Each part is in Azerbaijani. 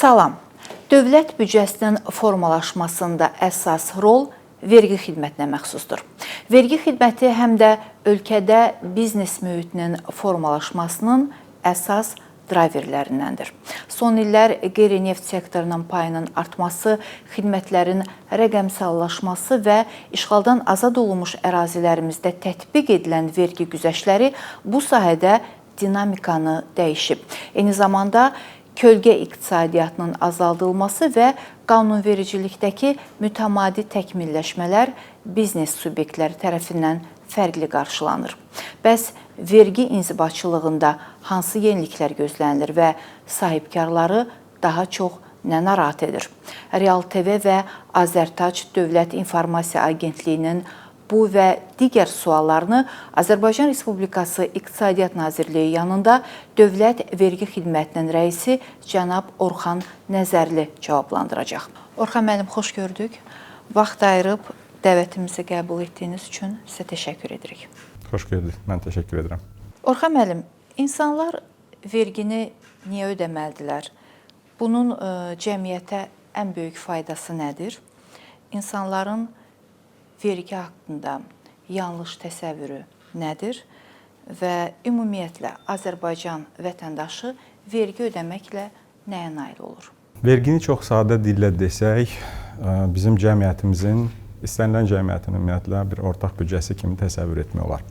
Salam. Dövlət büdcəsinin formalaşmasında əsas rol vergi xidmətinə məxsusdur. Vergi xidməti həm də ölkədə biznes mühitinin formalaşmasının əsas driverlərindəndir. Son illər qeyri-neft sektorunun payının artması, xidmətlərin rəqəmsallaşması və işğaldan azad olunmuş ərazilərimizdə tətbiq edilən vergi güzəştləri bu sahədə dinamikanı dəyişib. Eyni zamanda kölgə iqtisadiyyatının azaldılması və qanunvericilikdəki mütəmadi təkmilləşmələr biznes subyektləri tərəfindən fərqli qarşılanır. Bəs vergi inzibatçılığında hansı yeniliklər gözlənilir və sahibkarları daha çox nə narahat edir? Real TV və Azərtac Dövlət İnformasiya Agentliyinin bu və digər suallarını Azərbaycan Respublikası İqtisadiyyat Nazirliyi yanında Dövlət Vergi Xidmətinin rəisi cənab Orxan Nəzərli cavablandıracaq. Orxan müəllim, xoş gördük. Vaxt ayırıb dəvətimizi qəbul etdiyiniz üçün sizə təşəkkür edirik. Xoş gördük. Mən təşəkkür edirəm. Orxan müəllim, insanlar vergini niyə ödəməlidirlər? Bunun cəmiyyətə ən böyük faydası nədir? İnsanların vergi haqqında yanlış təsəvvürü nədir və ümumiyyətlə Azərbaycan vətəndaşı vergi ödəməklə nəyə nail olur? Vergini çox sadə dillə desək, bizim cəmiyyətimizin, istənilən cəmiyyətin ümumiyyətlə bir ortaq büdcəsi kimi təsəvvür etmək olar.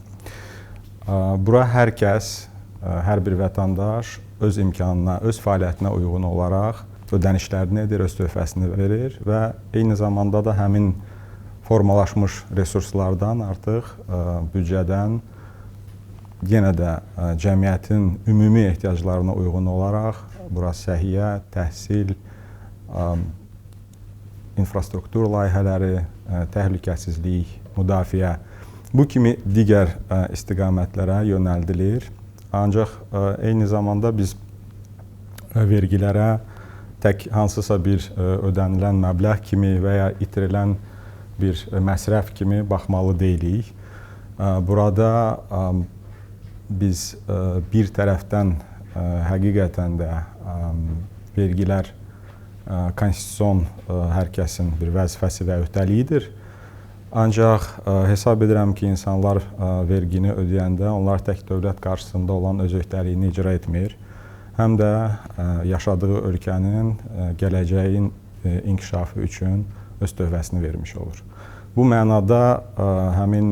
Bura hər kəs, hər bir vətəndaş öz imkanına, öz fəaliyyətinə uyğun olaraq ödənişlərini edir, öz töhfəsini verir və eyni zamanda da həmin formalaşmış resurslardan artıq büdcədən yenə də cəmiyyətin ümumi ehtiyaclarına uyğun olaraq bura səhiyyə, təhsil, infrastruktur layihələri, təhlükəsizlik, müdafiə bu kimi digər istiqamətlərə yönəldilir. Ancaq eyni zamanda biz vergilərə tək hansısa bir ödənilən məbləğ kimi və ya itirilən bir məsrəf kimi baxmalı deyilik. Burada biz bir tərəfdən həqiqətən də vergilər konstitusion hər kəsin bir vəzifəsi və öhdəliyidir. Ancaq hesab edirəm ki, insanlar vergini ödəyəndə onlar tək dövlət qarşısında olan öz öhdəliyini icra etmir. Həm də yaşadığı ölkənin gələcəyin inkişafı üçün öz töhfəsini vermiş olur. Bu mənada həmin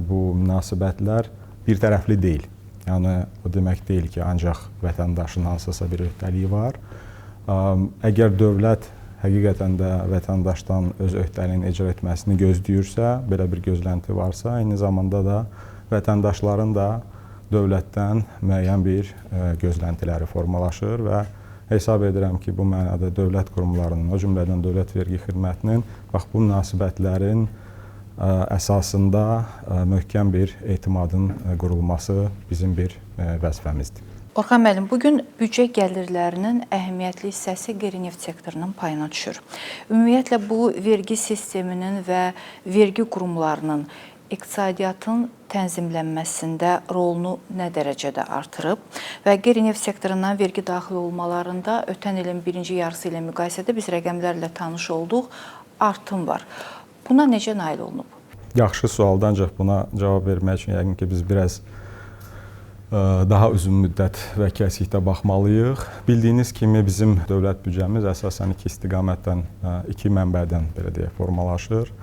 bu münasibətlər bir tərəfli deyil. Yəni, o demək deyil ki, ancaq vətəndaşın hansısa bir öhdəliyi var. Əgər dövlət həqiqətən də vətəndaşdan öz öhdəliyini icra etməsini gözləyirsə, belə bir gözlənti varsa, eyni zamanda da vətəndaşların da dövlətdən müəyyən bir gözləntiləri formalaşır və hesab edirəm ki, bu mənada dövlət qurumlarının, o cümlədən Dövlət Vergi Xidmətinin bax bu münasibətlərin əsasında möhkəm bir etimadın qurulması bizim bir vəzifəmizdir. Orxan müəllim, bugün büdcə gəlirlərinin əhəmiyyətli hissəsi qeyri-neft sektorunun payına düşür. Ümumiyyətlə bu vergi sisteminin və vergi qurumlarının iqtisadiyyatın tənzimlənməsində rolunu nə dərəcədə artırıb və qeyri-neft sektorundan vergi daxil olmalarında ötən ilin birinci yarısı ilə müqayisədə biz rəqəmlərlə tanış olduq, artım var. Buna necə nail olunub? Yaxşı sualdır, ancaq buna cavab vermək üçün yəqin ki, biz biraz daha uzun müddət və kəsikdə baxmalıyıq. Bildiyiniz kimi bizim dövlət büdcəmiz əsasən iki istiqamətdən, iki mənbədən belə deyək, formalaşır.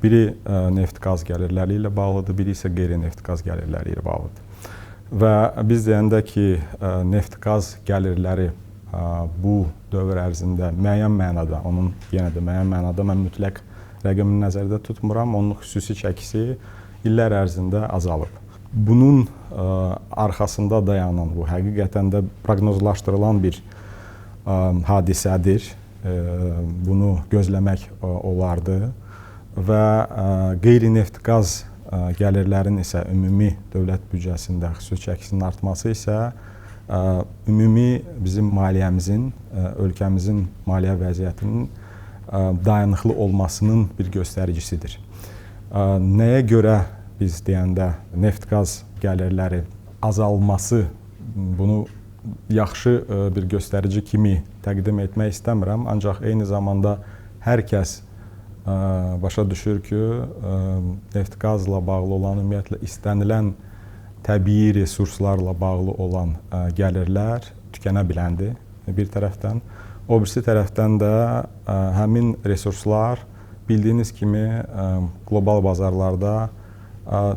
Biri neft-qaz gəlirləri ilə bağlıdır, biri isə qeyri-neft qaz gəlirləri ilə bağlıdır. Və biz deyəndə ki, neft-qaz gəlirləri bu dövr ərzində müəyyən mənada, onun yenə də müəyyən mənada mən mütləq rəqəmini nəzərdə tutmuram, onun xüsusi çəkisi illər ərzində azalıb. Bunun arxasında dayanan bu həqiqətən də proqnozlaşdırılan bir hadisədir. Bunu gözləmək olardı. Və qeyri-neft qaz gəlirlərin isə ümumi dövlət büdcəsində xüsusi çəkisinin artması isə ümumi bizim maliyyəmizin, ölkəmizin maliyyə vəziyyətinin dayanıqlı olmasının bir göstəricisidir. Nəyə görə biz deyəndə neft qaz gəlirləri azalması bunu yaxşı bir göstərici kimi təqdim etmək istəmirəm, ancaq eyni zamanda hər kəs başa düşür ki, neft-qazla bağlı olan, ümumiyyətlə istənilən təbii resurslarla bağlı olan gəlirlər tükənə biləndir bir tərəfdən. O birisi tərəfdən də həmin resurslar bildiyiniz kimi qlobal bazarlarda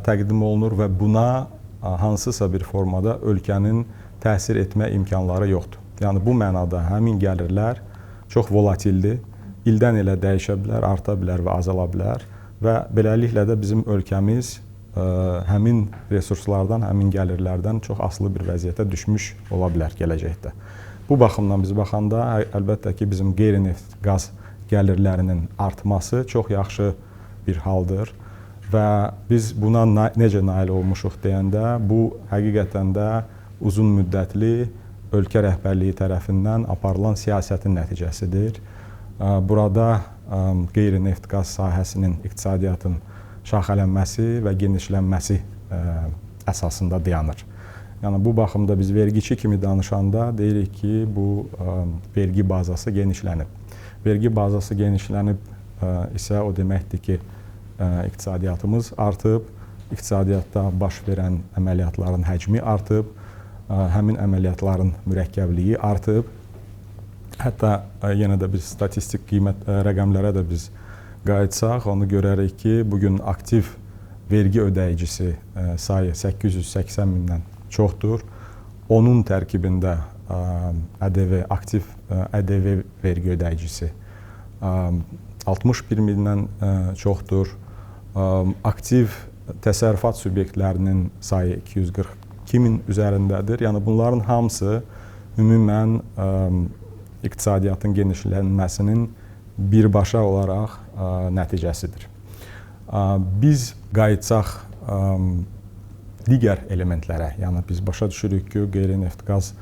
təqdim olunur və buna hansısa bir formada ölkənin təsir etmə imkanları yoxdur. Yəni bu mənada həmin gəlirlər çox volatildir. İldən ilə dəyişə bilər, arta bilər və azala bilər və beləliklə də bizim ölkəmiz həmin resurslardan, həmin gəlirlərdən çox asılı bir vəziyyətə düşmüş ola bilər gələcəkdə. Bu baxımdan biz baxanda əlbəttə ki, bizim qeyri-neft qaz gəlirlərinin artması çox yaxşı bir haldır və biz buna necə nail olmuşuq deyəndə, bu həqiqətən də uzun müddətli ölkə rəhbərliyi tərəfindən aparılan siyasətin nəticəsidir. Burada qeyri-neft qaz sahəsinin iqtisadiyyatın şaxələnməsi və genişlənməsi əsasında dayanır. Yəni bu baxımda biz vergiçi kimi danışanda deyirik ki, bu vergi bazası genişlənib. Vergi bazası genişlənib isə o deməkdir ki, iqtisadiyyatımız artıb, iqtisadiyyatda baş verən əməliyyatların həcmi artıb, həmin əməliyyatların mürəkkəbliyi artıb. Hətta yenə də bir statistik rəqəmlərə də biz qayıtsaq, onu görərik ki, bugün aktiv vergi ödəyicisi sayı 880 mindən çoxdur. Onun tərkibində aktiv ƏDV vergi ödəyicisi 61 mindən çoxdur. Aktiv təsərrüfat subyektlərinin sayı 242 min üzərindədir. Yəni bunların hamısı ümumən iqtisadiyyatın genişlənməsinin birbaşa olaraq nəticəsidir. Biz qayıtsaq digər elementlərə, yəni biz başa düşürük ki, qeyri-neft qaz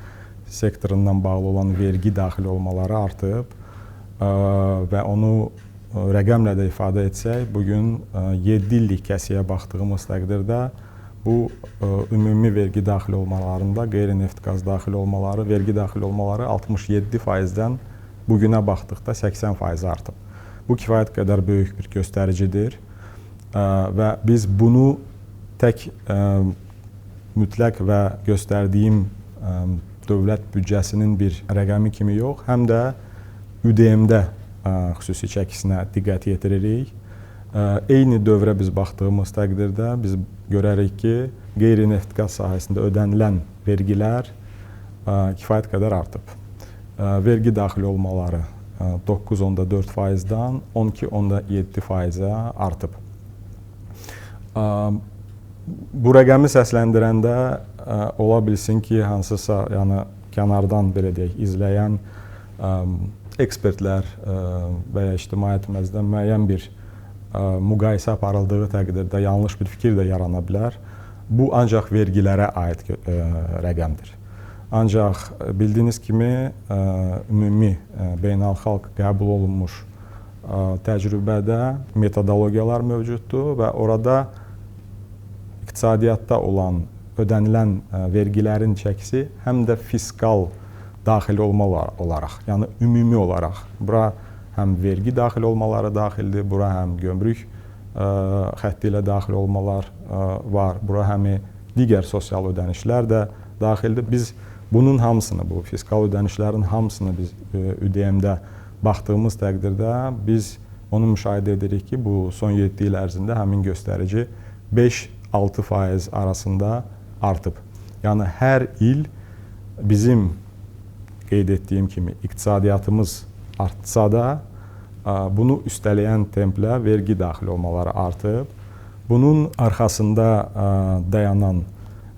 sektorundan bağlı olan vergi daxil olmaları artıb və onu rəqəmlə də ifadə etsək, bugün 7 illik kəsiyə baxdığımız təqdirdə bu ümumi vergi daxil olmalarında qeyri-neft qaz daxil olmaları, vergi daxil olmaları 67%-dən bugünə baxdıqda 80% artıb. Bu kifayət qədər böyük bir göstəricidir və biz bunu tək mütləq və göstərdiyim dövlət büdcəsinin bir rəqəmi kimi yox, həm də ÜDM-də xüsusi çəkisinə diqqət yetiririk. Eyni dövrə biz baxdığımız təqdirdə biz görərik ki, qeyri-neft qaz sahəsində ödənilən vergilər kifayət qədər artıb. Vergi daxil olmaları 9,4%-dan 12,7%-ə artıb. Bu rəqəmi səsləndirəndə ola bilsin ki, hansısa kənardan belə deyək, izləyən ekspertlər və ya ictimaiyyət məzədən müəyyən bir müqayisə aparıldığı təqdirdə yanlış bir fikir də yarana bilər. Bu ancaq vergilərə aid rəqəmdir. Ancaq bildiyiniz kimi ümumi beynəlxalq qəbul olunmuş təcrübədə metodologiyalar mövcuddur və orada iqtisadiyyatda olan ödənilən vergilərin çəkisi həm də fiskal daxil olma olaraq, yəni ümumi olaraq bura həm vergi daxil olmaları daxildir, bura həm gömrük xətti ilə daxil olmalar var, bura həm digər sosial ödənişlər də daxildir. Biz bunun hamısını, bu fiskal ödənişlərin hamısını biz ÜDM-də baxdığımız təqdirdə biz onu müşahidə edirik ki, bu son 7 il ərzində həmin göstərici 5-6% arasında artıb. Yəni hər il bizim qeyd etdiyim kimi iqtisadiyyatımız artsa da bunu üstələyən templə vergi daxil olmaları artıb. Bunun arxasında dayanan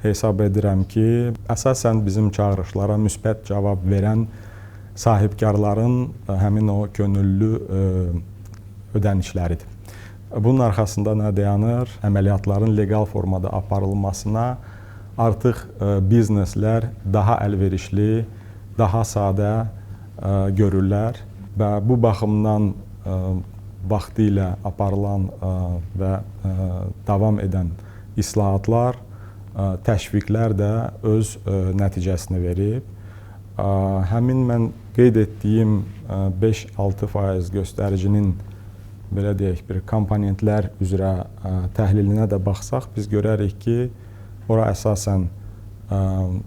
hesab edirəm ki, əsasən bizim çağırışlara müsbət cavab verən sahibkarların həmin o könüllü ödənişləridir. Bunun arxasında nə dayanır? Əməliyyatların leqal formada aparılmasına artıq bizneslər daha əlverişli, daha sadə görürlər və bu baxımdan vaxtilə aparılan və davam edən islahatlar, təşviqlər də öz nəticəsini verib. həmin mən qeyd etdiyim 5-6% göstəricinin belə deyək bir komponentlər üzrə təhlilinə də baxsaq, biz görərik ki, ora əsasən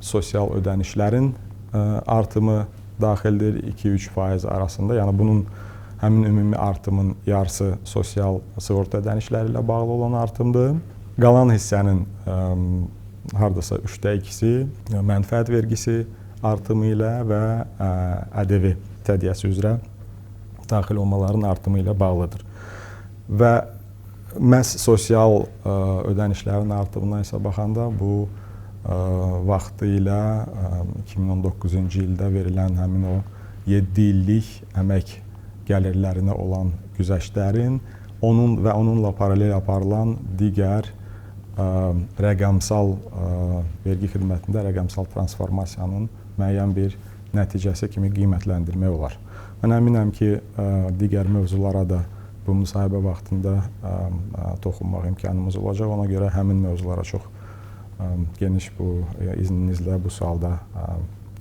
sosial ödənişlərin artımı daxildir 2-3% arasında. Yəni bunun həmin ümumi artımın yarısı sosial sığorta ödənişləri ilə bağlı olan artımdır. Qalan hissənin hardasa 2/3-i mənfəət vergisi artımı ilə və ƏDV tədiyyəsi üzrə daxil olmaların artımı ilə bağlıdır. Və məhz sosial ödənişlərin artımına isə baxanda bu vaxtı ilə 2019-cu ildə verilən həmin o 7 illik əmək gəlirlərinə olan güzəştlərin onunla paralel aparılan digər rəqəmsal vergi xidmətində rəqəmsal transformasiyanın müəyyən bir nəticəsi kimi qiymətləndirmək olar. Mən əminəm ki, digər mövzulara da bu müsahibə vaxtında toxunmaq imkanımız olacaq. Ona görə həmin mövzulara çox geniş bu izninizlə bu sualda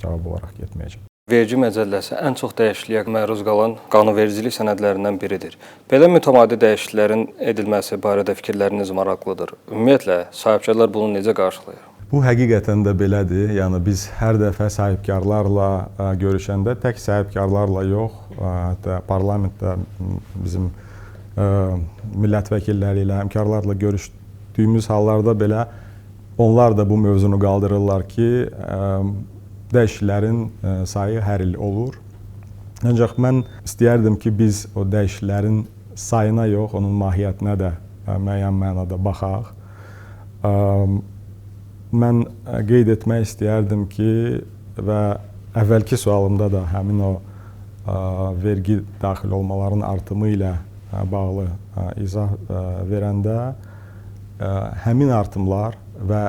cavab olaraq getməyəcəm. Vergi məcəlləsi ən çox dəyişikliyə məruz qalan qanunvericilik sənədlərindən biridir. Belə mütəmadi dəyişikliklərin edilməsi barədə fikirləriniz maraqlıdır. Ümumiyyətlə, sahibkarlar bunu necə qarşılayır? Bu həqiqətən də belədir. Yəni biz hər dəfə sahibkarlarla görüşəndə tək sahibkarlarla yox, hətta parlamentdə bizim millət vəkilləri ilə, həmkarlarla görüşdüyümüz hallarda belə onlar da bu mövzunu qaldırırlar ki, dəyişikliklərin sayı hər il olur. Ancaq mən istəyərdim ki, biz o dəyişikliklərin sayına yox, onun mahiyyətinə də müəyyən mənada baxaq. Mən qeyd etmək istəyərdim ki, və əvvəlki sualımda da həmin o vergi daxil olmaların artımı ilə bağlı izah verəndə həmin artımlar və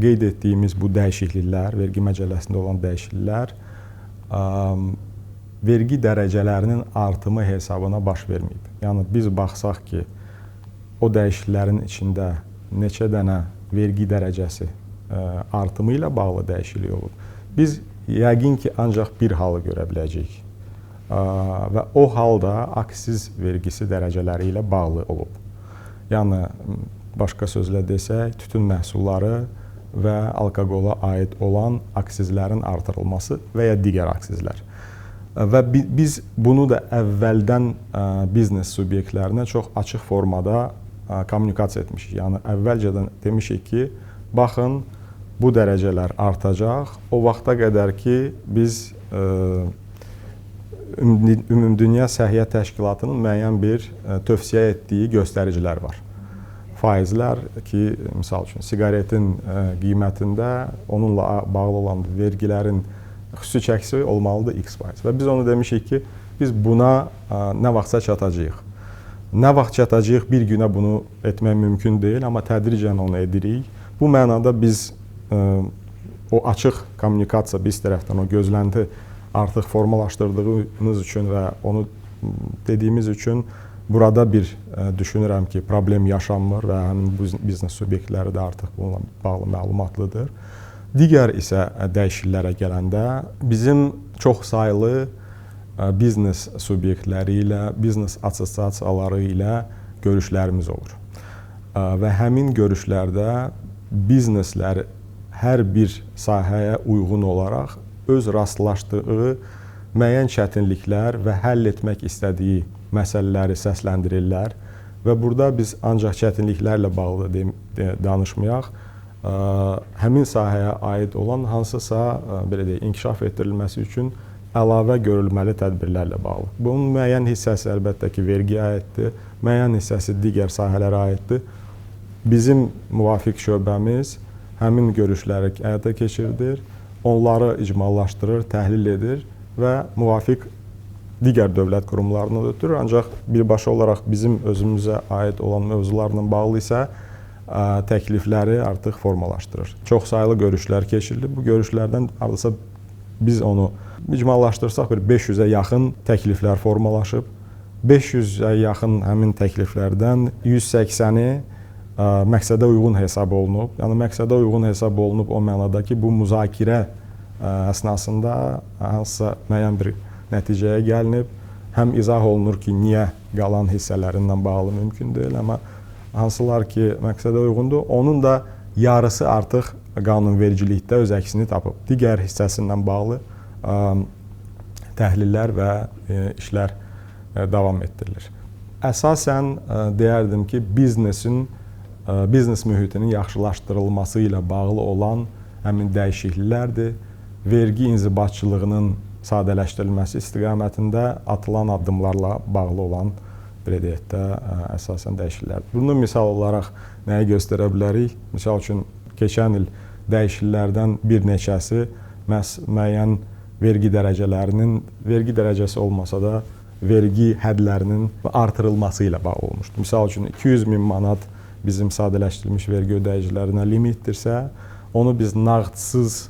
qeyd etdiyimiz bu dəyişikliklər, vergi məcəlləsində olan dəyişikliklər vergi dərəcələrinin artımı hesabına baş verməyib. Yəni biz baxsaq ki, o dəyişikliklərin içində neçə dənə vergi dərəcəsi artımı ilə bağlı dəyişiklik olub. Biz yəqin ki, ancaq bir halı görə biləcəyik və o hal da aksiz vergisi dərəcələri ilə bağlı olub. Yəni başqa sözlə desək, tütün məhsulları və alkoqola aid olan aksizlərin artırılması və ya digər aksizlər. Və biz bunu da əvvəldən biznes subyektlərinə çox açıq formada kommunikasiya etmişik. Yəni əvvəlcədən demişik ki, baxın, bu dərəcələr artacaq. O vaxta qədər ki, biz Ümumdünya Səhiyyə Təşkilatının müəyyən bir tövsiyə etdiyi göstəricilər var. Faizlər ki, misal üçün, siqaretin qiymətində onunla bağlı olan vergilərin xüsusi çəkisi olmalıdır X%. Və biz onu demişik ki, biz buna nə vaxtsa çatacağıq. Nə vaxt çatacağıq, bir günə bunu etmək mümkün deyil, amma tədricən onu edirik. Bu mənada biz o açıq kommunikasiya, biz tərəfdən o gözlənti artıq formalaşdırdığımız üçün və onu dediyimiz üçün burada bir düşünürəm ki, problem yaşanmır və həmin biznes subyektləri də artıq bununla bağlı məlumatlıdır. Digər isə dəyişikliklərə gələndə bizim çox saylı biznes subyektləri ilə, biznes assosiasiyaları ilə görüşlərimiz olur. Və həmin görüşlərdə bizneslər hər bir sahəyə uyğun olaraq öz rastlaşdığı müəyyən çətinliklər və həll etmək istədiyi məsələləri səsləndirirlər və burada biz ancaq çətinliklərlə bağlı danışmayaq, həmin sahəyə aid olan hansısa belə deyək, inkişaf etdirilməsi üçün əlavə görülməli tədbirlərlə bağlı. Bunun müəyyən hissəsi əlbəttə ki, vergiyə aiddir, müəyyən hissəsi digər sahələrə aiddir. Bizim müvafiq şöbəmiz həmin görüşləri həyata keçirdir, onları icmallaşdırır, təhlil edir və müvafiq digər dövlət qurumlarına da ötürür. Ancaq birbaşa olaraq bizim özümüzə aid olan mövzularla bağlı isə təklifləri artıq formalaşdırır. Çox saylı görüşlər keçirilir. Bu görüşlərdən hardasa biz onu icmallaşdırsaq bir 500-ə yaxın təkliflər formalaşıb. 500-ə yaxın həmin təkliflərdən 180-i məqsədə uyğun hesab olunub. Yəni məqsədə uyğun hesab olunub o mənada ki, bu müzakirə əsnasında hansısa müəyyən bir nəticəyə gəlinib, həm izah olunur ki, niyə qalan hissələrindən bağlı mümkün deyil, amma hansılar ki, məqsədə uyğundur, onun da yarısı artıq qanunvericilikdə öz əksini tapıb. Digər hissəsindən bağlı təhlillər və işlər davam etdirilir. Əsasən deyərdim ki, biznes mühitinin yaxşılaşdırılması ilə bağlı olan həmin dəyişikliklərdir. Vergi inzibatçılığının sadələşdirilməsi istiqamətində atılan addımlarla bağlı olan belə deyək də, əsasən dəyişikliklərdir. Bunu misal olaraq nəyi göstərə bilərik? Misal üçün, keçən il dəyişikliklərdən bir neçəsi məhz müəyyən vergi dərəcələrinin, vergi dərəcəsi olmasa da, vergi hədlərinin artırılması ilə bağlı olmuşdur. Misal üçün, 200.000 manat bizim sadələşdirilmiş vergi ödəyicilərinə limitdirsə, onu biz nağdsız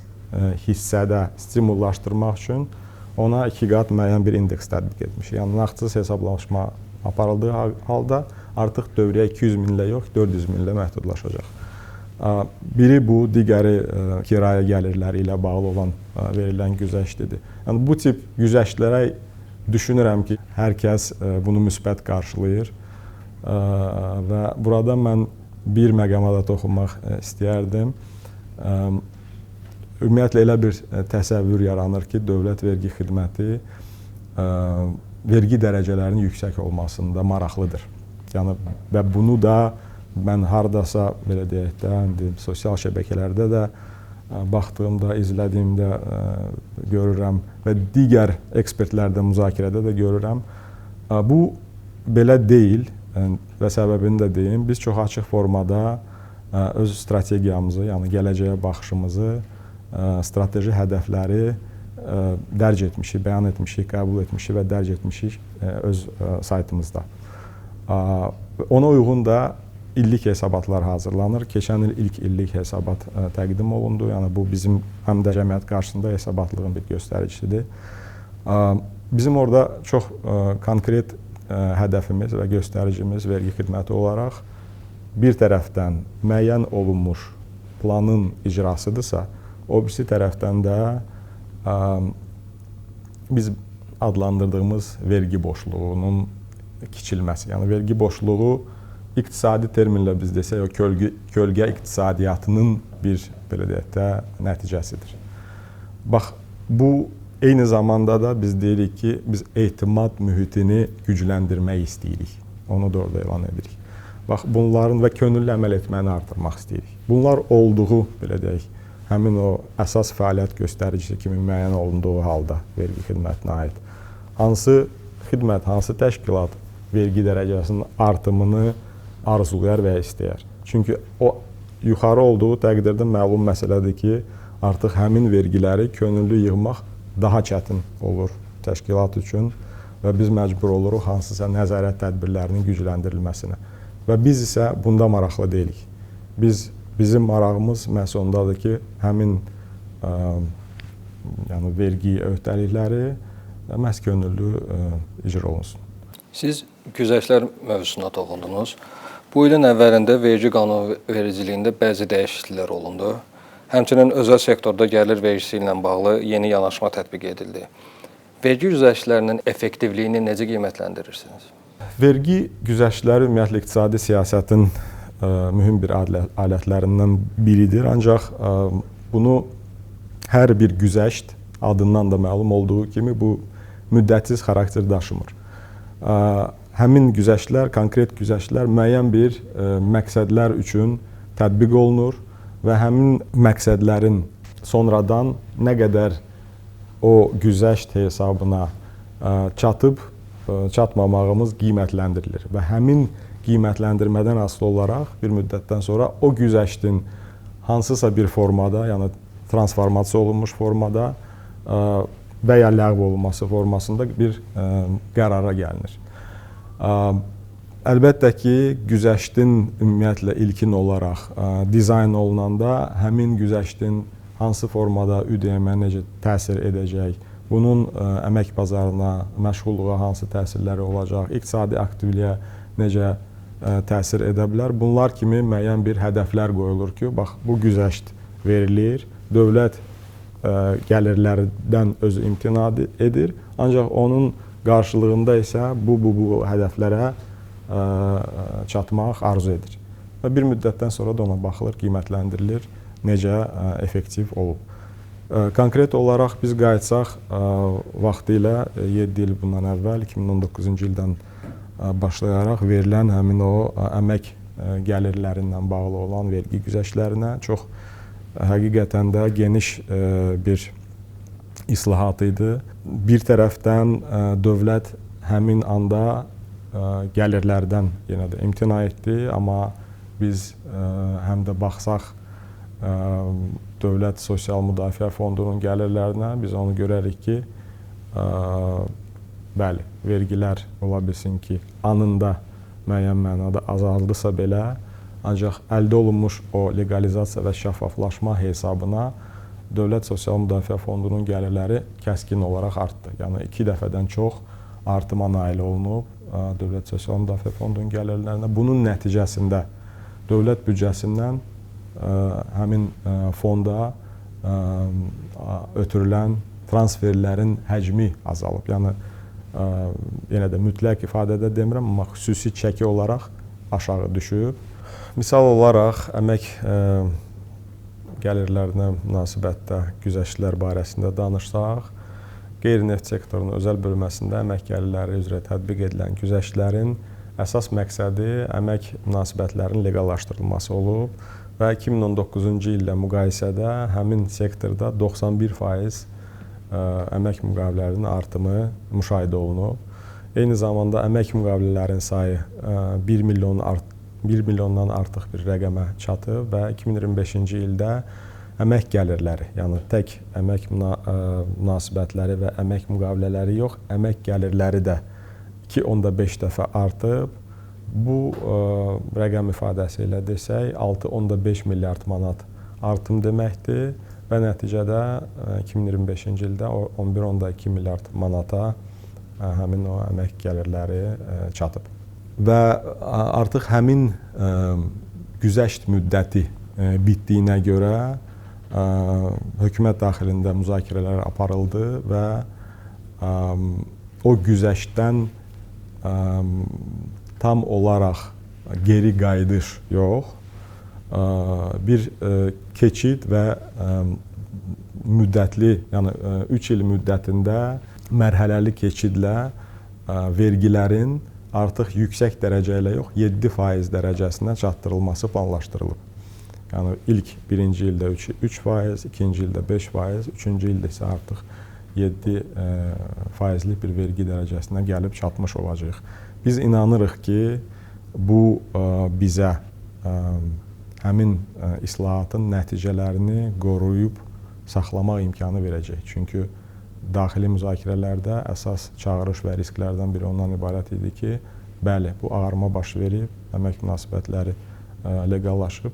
hissədə stimullaşdırmaq üçün ona 2 qat müəyyən bir indeks tətbiq etmişik. Yəni, nağdsız hesablaşma aparıldığı halda artıq dövrəyə 200.000 ilə yox, 400.000 ilə məhdudlaşacaq. Biri bu, digəri kirayə gəlirləri ilə bağlı olan verilən güzəştidir. Yəni, bu tip güzəştlərə düşünürəm ki, hər kəs bunu müsbət qarşılayır və burada mən bir məqama da toxunmaq istəyərdim. Ümumiyyətlə, elə bir təsəvvür yaranır ki, dövlət vergi xidməti vergi dərəcələrinin yüksək olmasında maraqlıdır. Yəni, və bunu da mən hardasa, belə deyək də, sosial şəbəkələrdə də baxdığımda, izlədiyimdə görürəm və digər ekspertlərdə müzakirədə də görürəm. Bu belə deyil və səbəbini də deyim. Biz çox açıq formada öz strategiyamızı, yəni gələcəyə baxışımızı, strateji hədəfləri dərc etmişik, bəyan etmişik, qəbul etmişik və dərc etmişik öz saytımızda. Ona uyğun da illik hesabatlar hazırlanır. Keçən il ilk illik hesabat təqdim olundu. Yəni, bu bizim həm də cəmiyyət qarşısında hesabatlığın bir göstəricisidir. Bizim orada çox konkret hədəfimiz və göstəricimiz vergi xidməti olaraq bir tərəfdən müəyyən olunmuş planın icrasıdırsa, o birisi tərəfdən də biz adlandırdığımız vergi boşluğunun kiçilməsi. Yəni, vergi boşluğu iqtisadi terminlə biz desək, o kölgə iqtisadiyyatının bir, belə deyək də, nəticəsidir. Bax, bu eyni zamanda da biz deyirik ki, biz etimad mühitini gücləndirmək istəyirik. Onu da orada elan edirik. Bax, bunların və könüllü əməl etməni artırmaq istəyirik. Bunlar olduğu, belə deyək, həmin o əsas fəaliyyət göstəricisi kimi müəyyən olunduğu halda vergi xidmətinə aid. Hansı xidmət, hansı təşkilat vergi dərəcəsinin artımını arzulayar və istəyər. Çünki o yuxarı olduğu təqdirdə məlum məsələdir ki, artıq həmin vergiləri könüllü yığmaq daha çətin olur təşkilat üçün və biz məcbur oluruq hansısa nəzarət tədbirlərinin gücləndirilməsinə. Və biz isə bunda maraqlı deyilik. Bizim marağımız məhz ondadır ki, həmin yəni vergi öhdəlikləri məhz könüllü icra olunsun. Siz güzəştlər mövzusuna toxundunuz. Bu ilin əvvəlində vergi qanunvericiliyində bəzi dəyişikliklər olundu. Həmçinin özəl sektorda gəlir vergisi ilə bağlı yeni yanaşma tətbiq edildi. Vergi güzəştlərinin effektivliyini necə qiymətləndirirsiniz? Vergi güzəştləri ümumiyyətlə iqtisadi siyasətin mühüm bir alətlərindən biridir. Ancaq bunu hər bir güzəşt adından da məlum olduğu kimi bu müddətsiz xarakter daşımır. Həmin güzəştlər, konkret güzəştlər müəyyən bir məqsədlər üçün tətbiq olunur və həmin məqsədlərin sonradan nə qədər o güzəşt hesabına çatıb, çatmamağımız qiymətləndirilir və həmin qiymətləndirmədən asılı olaraq bir müddətdən sonra o güzəştin hansısa bir formada, yəni transformasiya olunmuş formada və ya ləğv olunması formasında bir qərara gəlinir. Əlbəttə ki, güzəştin ümumiyyətlə ilkin olaraq dizayn olunanda həmin güzəştin hansı formada ÜDM-ə necə təsir edəcək, bunun əmək bazarına, məşğulluğa hansı təsirləri olacaq, iqtisadi aktivliyə necə təsir edə bilər. Bunlar kimi müəyyən bir hədəflər qoyulur ki, bax, bu güzəşt verilir, dövlət gəlirlərdən özü imtina edir. Ancaq onun qarşılığında isə bu hədəflərə çatmaq arzu edir. Və bir müddətdən sonra da ona baxılır, qiymətləndirilir, necə effektiv olub. Konkret olaraq biz qayıtsaq vaxtilə 7 il bundan əvvəl 2019-cu ildən başlayaraq verilən həmin o əmək gəlirlərindən bağlı olan vergi güzəştlərinə çox həqiqətən də geniş bir islahat idi. Bir tərəfdən dövlət həmin anda gəlirlərdən yenə də imtina etdi, amma biz həm də baxsaq Dövlət Sosial Müdafiə Fondunun gəlirlərinə biz onu görərik ki, bəli, vergilər ola bilsin ki, anında müəyyən mənada azaldısa belə, ancaq əldə olunmuş o legalizasiya və şəffaflaşma hesabına Dövlət Sosial Müdafiə Fondunun gəlirləri kəskin olaraq artdı. Yəni 2 dəfədən çox artıma nail olunub Dövlət Sosial Müdafiə Fondunun gəlirlərinə. Bunun nəticəsində dövlət büdcəsindən həmin fonda ötürülən transferlərin həcmi azalıb. Yəni yenə də mütləq ifadədə demirəm, amma xüsusi çəki olaraq aşağı düşüb. Misal olaraq əmək gəlirlərinə münasibətdə güzəştlər barəsində danışsaq, qeyri-neft sektorunun özəl bölməsində əmək gəlirləri üzrə tətbiq edilən güzəştlərin əsas məqsədi əmək münasibətlərinin legallaşdırılması olub və 2019-cu illə müqayisədə həmin sektorda 91% əmək müqavilələrinin artımı müşahidə olunub. Eyni zamanda əmək müqavilələrinin sayı 1 milyondan artıq bir rəqəmə çatıb və 2025-ci ildə əmək gəlirləri, yəni tək əmək münasibətləri və əmək müqavilələri yox, əmək gəlirləri də 2,5 dəfə artıb. Bu rəqəm ifadəsi ilə desək 6,5 milyard manat artım deməkdir və nəticədə 2025-ci ildə 11,2 milyard manata həmin o əmək gəlirləri çatıb. Və artıq həmin güzəşt müddəti bitdiyinə görə hökumət daxilində müzakirələr aparıldı və o güzəştdən tam olaraq geri qayıdış yox, bir keçid və müddətli, yəni 3 il müddətində mərhələli keçidlə vergilərin artıq yüksək dərəcə ilə yox, 7% dərəcəsinə çatdırılması planlaşdırılıb. Yəni ilk birinci ildə 3%, ikinci ildə 5%, üçüncü ildə isə artıq 7%lik bir vergi dərəcəsinə gəlib çatmış olacaq. Biz inanırıq ki, bu bizə həmin islahatın nəticələrini qoruyub saxlamaq imkanı verəcək. Çünki daxili müzakirələrdə əsas çağırış və risklərdən biri ondan ibarət idi ki, bəli, bu ağarma baş verib, əmək münasibətləri legallaşıb,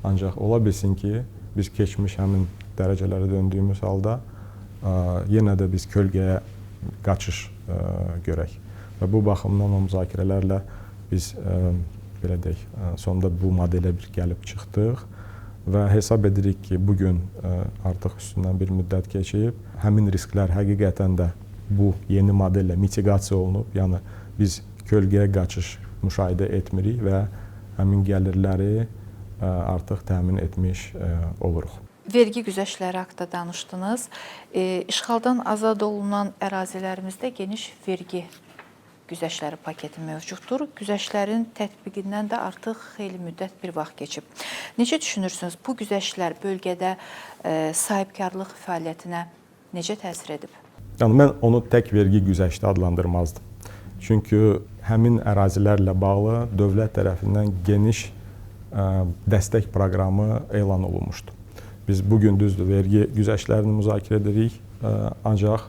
ancaq ola bilsin ki, biz keçmiş həmin dərəcələrə döndüyümüz halda yenə də biz kölgəyə qaçış görək. Və bu baxımdan o müzakirələrlə biz belə deyək, sonunda bu modelə bir gəlib çıxdıq və hesab edirik ki, bugün artıq üstündən bir müddət keçib, həmin risklər həqiqətən də bu yeni modellə mitiqasiya olunub, yəni biz kölgəyə qaçış müşahidə etmirik və həmin gəlirləri artıq təmin etmiş oluruq. Vergi güzəştləri haqqında danışdınız. İşğaldan azad olunan ərazilərimizdə geniş vergi güzəştləri paketi mövcuddur. Güzəştlərin tətbiqindən də artıq xeyli müddət bir vaxt keçib. Necə düşünürsünüz, bu güzəştlər bölgədə sahibkarlıq fəaliyyətinə necə təsir edib? Yəni mən onu tək vergi güzəşti adlandırmazdım. Çünki həmin ərazilərlə bağlı dövlət tərəfindən geniş dəstək proqramı elan olunmuşdu. Biz bugün düzdür vergi güzəştlərini müzakirə edirik, ancaq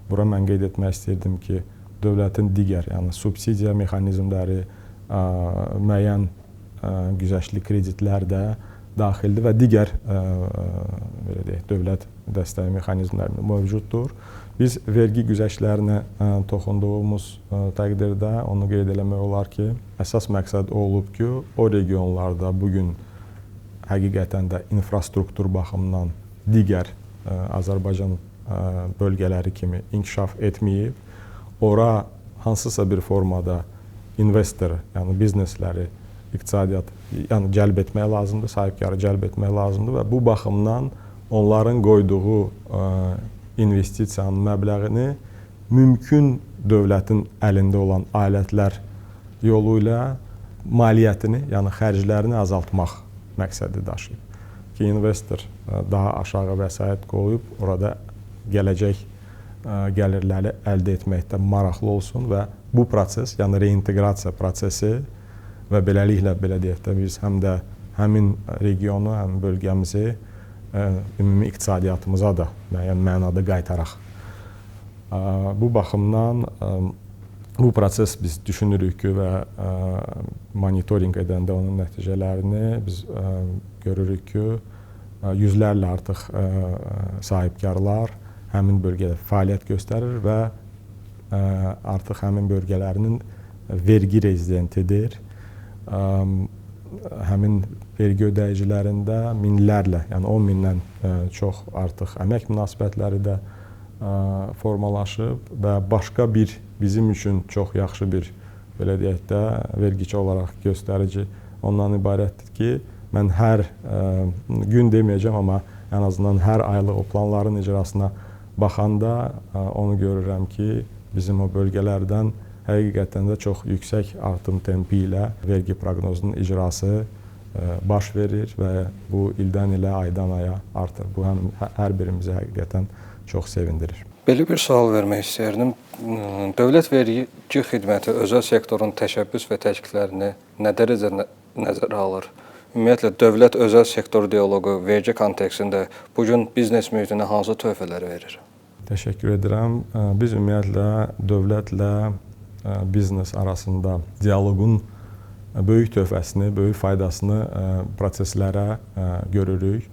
bura mən qeyd etmək istəyirdim ki, dövlətin digər, yəni subsidiya mexanizmləri, müəyyən güzəştli kreditlər də daxildir və digər belə deyək, dövlət dəstəyi mexanizmləri mövcuddur. Biz vergi güzəştlərinə toxunduğumuz təqdirdə onu qeyd eləmək olar ki, əsas məqsəd o olub ki, o regionlarda bugün həqiqətən də infrastruktur baxımından digər Azərbaycan bölgələri kimi inkişaf etməyib, ora hansısa bir formada investor, yəni biznesləri, iqtisadiyyat, yəni cəlb etmək lazımdır, sahibkarı cəlb etmək lazımdır və bu baxımdan onların qoyduğu investisiyanın məbləğini mümkün dövlətin əlində olan alətlər yolu ilə maliyyətini, yəni xərclərini azaltmaq məqsədi daşıyıb. Ki, investor daha aşağı vəsait qoyub, orada gələcək gəlirləri əldə etməkdə maraqlı olsun və bu proses, yəni reinteqrasiya prosesi və beləliklə, belə deyək də, biz həm də həmin regionu, həm bölgəmizi ümumi iqtisadiyyatımıza da müəyyən mənada qaytaraq. Bu baxımdan bu proses biz düşünürük ki və monitorinq edəndə onun nəticələrini biz görürük ki, yüzlərlə artıq sahibkarlar həmin bölgədə fəaliyyət göstərir və artıq həmin bölgələrinin vergi rezidentidir. Həmin vergi ödəyicilərində minlərlə, yəni 10 mindən çox artıq əmək münasibətləri də formalaşıb və başqa bir bizim üçün çox yaxşı bir, belə deyək də, vergiçi olaraq göstərici ondan ibarətdir ki, mən hər gün deməyəcəm, amma ən azından hər aylıq o planların icrasına baxanda onu görürəm ki, bizim o bölgələrdən həqiqətən də çox yüksək artım tempi ilə vergi proqnozunun icrası baş verir və bu ildən ilə, aydan aya artır. Bu həm hər birimizi həqiqətən çox sevindirir. Belə bir sual vermək istəyirdim. Dövlət vergi xidməti özəl sektorun təşəbbüs və təkliflərini nə dərəcədə nəzərə alır? Ümumiyyətlə, dövlət-özəl sektor dialoqu vergi kontekstində bugün biznes mühitinə hansı töhfələr verir? Təşəkkür edirəm. Biz ümumiyyətlə dövlətlə biznes arasında dialoqun böyük töhfəsini, böyük faydasını proseslərə görürük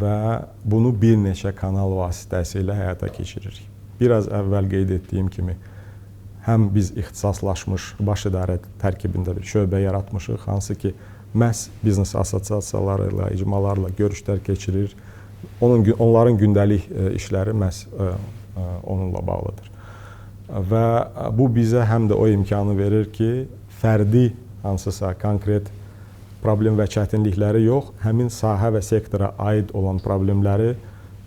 və bunu bir neçə kanal vasitəsilə həyata keçiririk. Biraz əvvəl qeyd etdiyim kimi, həm biz ixtisaslaşmış baş idarə tərkibində bir şöbə yaratmışıq, hansı ki, məhz biznes assosiasiyaları ilə, icmalarla görüşlər keçirir. Onların gündəlik işləri məhz onunla bağlıdır. Və bu bizə həm də o imkanı verir ki, fərdi hansısa konkret problem və çətinlikləri yox, həmin sahə və sektora aid olan problemləri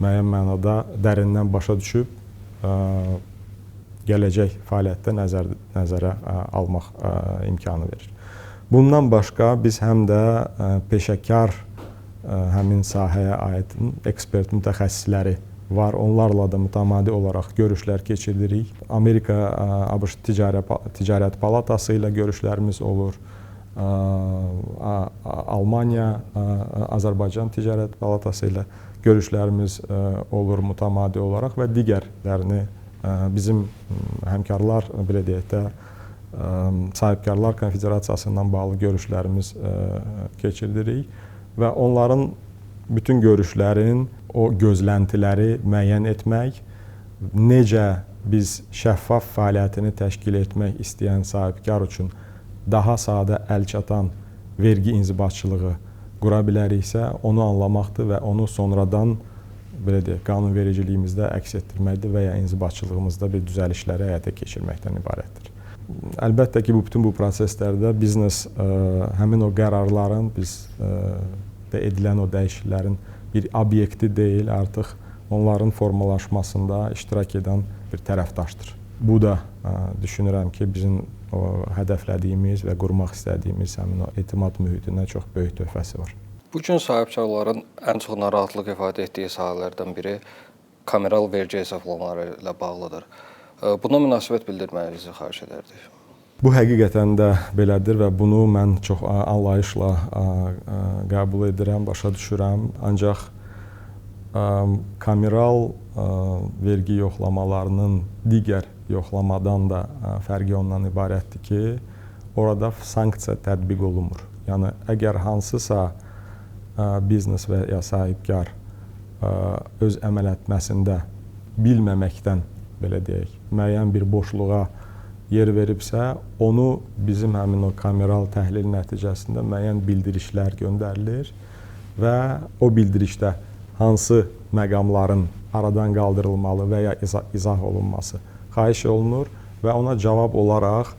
müəyyən mənada dərindən başa düşüb gələcək fəaliyyətdə nəzərə almaq imkanı verir. Bundan başqa biz həm də peşəkar həmin sahəyə aid ekspert mütəxəssisləri var. Onlarla da mütəmadi olaraq görüşlər keçiririk. Amerika ABŞ Ticarət Palatası ilə görüşlərimiz olur. Almaniya, Azərbaycan Ticarət Palatası ilə görüşlərimiz olur mütəmadi olaraq və digərlərini bizim həmkarlar, belə deyək də, Sahibkarlar Konfederasiyası ilə bağlı görüşlərimiz keçiririk və onların bütün görüşlərin o gözləntiləri müəyyən etmək, necə biz şəffaf fəaliyyətini təşkil etmək istəyən sahibkar üçün daha sadə əlçatan vergi inzibatçılığı qura biləriksə, onu anlamaqdır və onu sonradan, belə deyək, qanunvericiliyimizdə əks etdirməkdir və ya inzibatçılığımızda bir düzəlişləri həyata keçirməkdən ibarətdir. Əlbəttə ki, bütün bu proseslərdə biznes həmin o qərarların, bizdə edilən o dəyişikliklərin bir obyekti deyil, artıq onların formalaşmasında iştirak edən bir tərəfdaşdır. Bu da düşünürəm ki, bizim o hədəflədiyimiz və qurmaq istədiyimiz həmin o etimad mühitinə çox böyük töhfəsi var. Bugün sahibkarların ən çox narahatlıq ifadə etdiyi sahələrdən biri kameral vergi hesablamaları ilə bağlıdır. Buna münasibət bildirməyinizi xahiş edərdik. Bu həqiqətən də belədir və bunu mən çox anlayışla qəbul edirəm, başa düşürəm. Ancaq kameral vergi yoxlamalarının digər yoxlamadan da fərqi ondan ibarətdir ki, orada sanksiya tətbiq olunmur. Yəni, əgər hansısa biznes və ya sahibkar öz əməl etməsində bilməməkdən, belə deyək, müəyyən bir boşluğa yer veribsə, onu bizim həmin o kameral təhlil nəticəsində müəyyən bildirişlər göndərilir və o bildirişdə hansı məqamların aradan qaldırılmalı və ya izah olunması xahiş olunur və ona cavab olaraq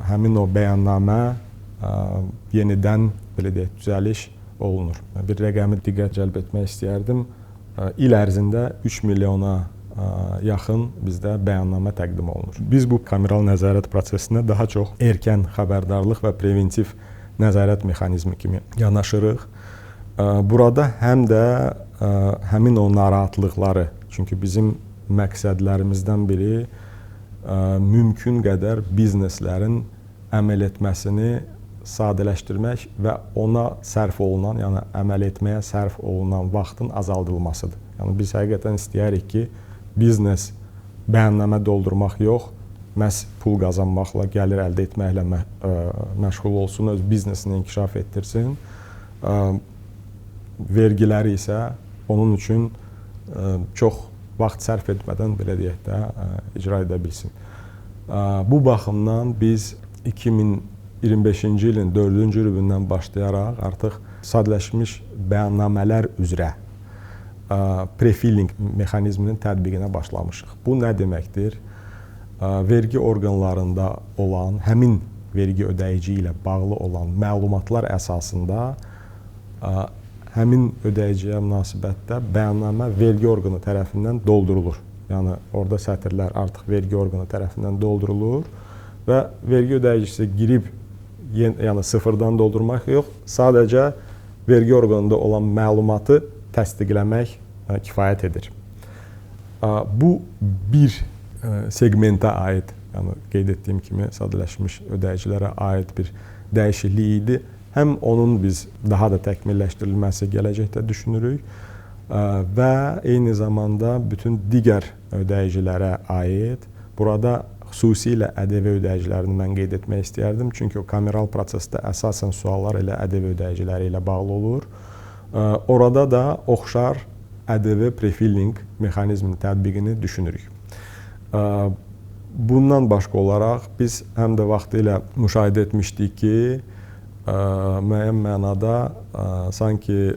həmin o bəyannamə yenidən belə deyək, düzəliş olunur. Bir rəqəmi diqqət cəlb etmək istəyərdim. İl ərzində 3 milyona yaxın bizdə bəyannamə təqdim olunur. Biz bu kameral nəzarət prosesinə daha çox erkən xəbərdarlıq və preventiv nəzarət mexanizmi kimi yanaşırıq. Burada həm də həmin o narahatlıqları, çünki bizim məqsədlərimizdən biri mümkün qədər bizneslərin əməl etməsini sadələşdirmək və ona sərf olunan, yəni əməl etməyə sərf olunan vaxtın azaldılmasıdır. Yəni biz həqiqətən istəyirik ki, biznes bəyannamə doldurmaq yox, məhz pul qazanmaqla, gəlir əldə etməklə məşğul olsun, öz biznesini inkişaf etdirsin. Vergiləri isə onun üçün çox vaxt sərf etmədən, belə deyək də, icra edə bilsin. Bu baxımdan biz 2025-ci ilin 4-cü rübündən başlayaraq artıq sadələşmiş bəyannamələr üzrə prefilling mexanizminin tətbiqinə başlamışıq. Bu nə deməkdir? Vergi orqanlarında olan, həmin vergi ödəyici ilə bağlı olan məlumatlar əsasında həmin ödəyiciyə münasibətdə bəyannamə vergi orqanı tərəfindən doldurulur. Yəni, orada sətirlər artıq vergi orqanı tərəfindən doldurulur və vergi ödəyicisi girib, yəni sıfırdan doldurmaq yox, sadəcə vergi orqanında olan məlumatı təsdiqləmək kifayət edir. Bu bir segmentə aid, yəni qeyd etdiyim kimi sadələşmiş ödəyicilərə aid bir dəyişiklik idi. Həm onun biz daha da təkmilləşdirilməsi gələcəkdə düşünürük və eyni zamanda bütün digər ödəyicilərə aid, burada xüsusilə ƏDV ödəyicilərini mən qeyd etmək istəyərdim, çünki o kameral prosesdə əsasən suallar elə ƏDV ödəyiciləri ilə bağlı olur. Orada da oxşar ƏDV prefilling mexanizminin tətbiqini düşünürük. Bundan başqa olaraq biz həm də vaxtilə müşahidə etmişdik ki, müəyyən mənada sanki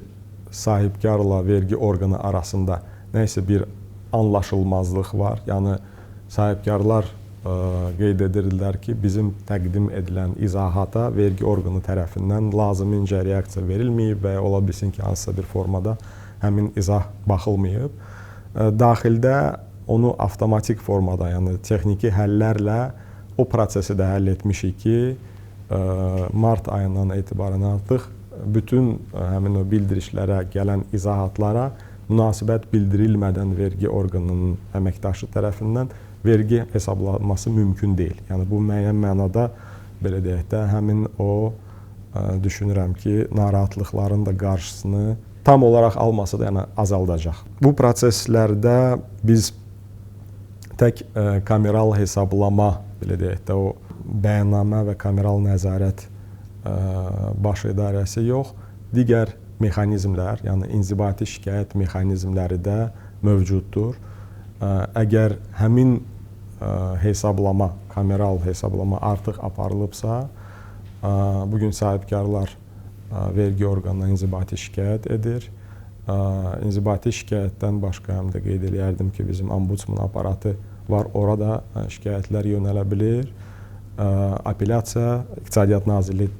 sahibkarla vergi orqanı arasında nəsə bir anlaşılmazlıq var. Yəni sahibkarlar qeyd edirlər ki, bizim təqdim edilən izahata vergi orqanı tərəfindən lazımincə reaksiya verilməyib və ola bilsin ki, hansısa bir formada həmin izah baxılmayıb. Daxildə onu avtomatik formada, yəni texniki həllərlə o prosesi də həll etmişik ki, mart ayından etibarən artıq bütün həmin o bildirişlərə gələn izahatlara münasibət bildirilmədən vergi orqanının əməkdaşı tərəfindən vergi hesablanması mümkün deyil. Yəni bu müəyyən mənada, belə deyək də, həmin o düşünürəm ki, narahatlıqların da qarşısını tam olaraq almasa da, yəni azaldacaq. Bu proseslərdə biz tək kameral hesablama, belə deyək də, o bəyannamə və kameral nəzarət baş idarəsi yox, digər mexanizmlər, yəni inzibati şikayət mexanizmləri də mövcuddur. Əgər həmin hesablama, kameral hesablama artıq aparılıbsa, bugün sahibkarlar vergi orqanına inzibati şikayət edir. İnzibati şikayətdən başqa həm də qeyd edərdim ki, bizim ombudsman aparatı var, orada şikayətlər yönələ bilir. Apellyasiya, İqtisadiyyat Nazirliyi